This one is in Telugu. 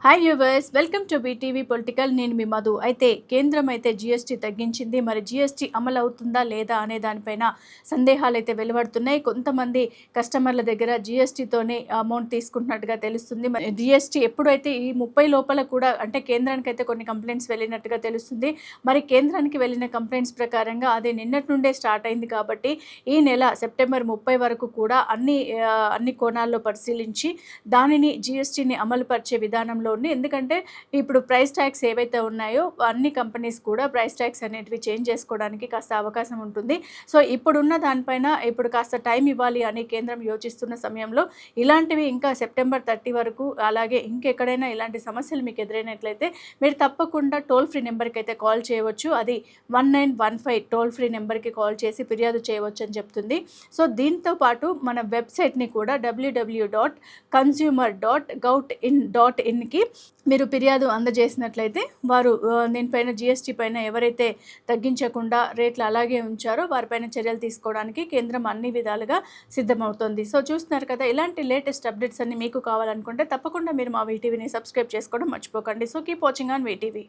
Hi yours, welcome to BTV political. నేను మీ మధు. అయితే కేంద్రం అయితే జీఎస్టీ తగ్గించింది. మరి జీఎస్టీ అమలు అవుతుందా లేదా అనే దానిపైన సందేహాలు అయితే వెలువడుతున్నాయి. కొంతమంది కస్టమర్ల దగ్గర జీఎస్టీతోనే అమౌంట్ తీసుకుంటున్నట్టుగా తెలుస్తుంది. మరి జీఎస్టీ ఎప్పుడైతే ఈ 30 లోపల కూడా అంటే కేంద్రానికి అయితే కొన్ని కంప్లైంట్స్ వెళ్ళినట్టుగా తెలుస్తుంది. మరి కేంద్రానికి వెళ్ళిన కంప్లైంట్స్ ప్రకారంగా అది నిన్నటి నుండే స్టార్ట్ అయింది కాబట్టి ఈ నెల సెప్టెంబర్ 30 వరకు కూడా అన్ని కోణాల్లో పరిశీలించి దానిని జీఎస్టీని అమలుపరిచే విధానంలో ఉంది. ఎందుకంటే ఇప్పుడు ప్రైస్ ట్యాగ్స్ ఏవైతే ఉన్నాయో అన్ని కంపెనీస్ కూడా ప్రైస్ ట్యాగ్స్ అనేటివి చేంజ్ చేసుకోవడానికి కాస్త అవకాశం ఉంటుంది. సో ఇప్పుడున్న దానిపైన ఇప్పుడు కాస్త టైం ఇవ్వాలి అని కేంద్రం యోచిస్తున్న సమయంలో ఇలాంటివి ఇంకా సెప్టెంబర్ 30 వరకు, అలాగే ఇంకెక్కడైనా ఇలాంటి సమస్యలు మీకు ఎదురైనట్లయితే మీరు తప్పకుండా టోల్ ఫ్రీ నెంబర్కి అయితే కాల్ చేయవచ్చు. అది 1915 టోల్ ఫ్రీ నెంబర్కి కాల్ చేసి ఫిర్యాదు చేయవచ్చు అని చెప్తుంది. సో దీంతో పాటు మన వెబ్సైట్ని కూడా www.consumer.gov.in మీరు ఫిర్యాదు అందజేసినట్లయితే వారు దీనిపైన జీఎస్టీ పైన ఎవరైతే తగ్గించకుండా రేట్లు అలాగే ఉంచారో వారిపైన చర్యలు తీసుకోవడానికి కేంద్రం అన్ని విధాలుగా సిద్ధమవుతుంది. సో చూస్తున్నారు కదా, ఇలాంటి లేటెస్ట్ అప్డేట్స్ అన్ని మీకు కావాలనుకుంటే తప్పకుండా మీరు మా వీటీవీని సబ్స్క్రైబ్ చేసుకోవడం మర్చిపోకండి. So keep watching on VTV.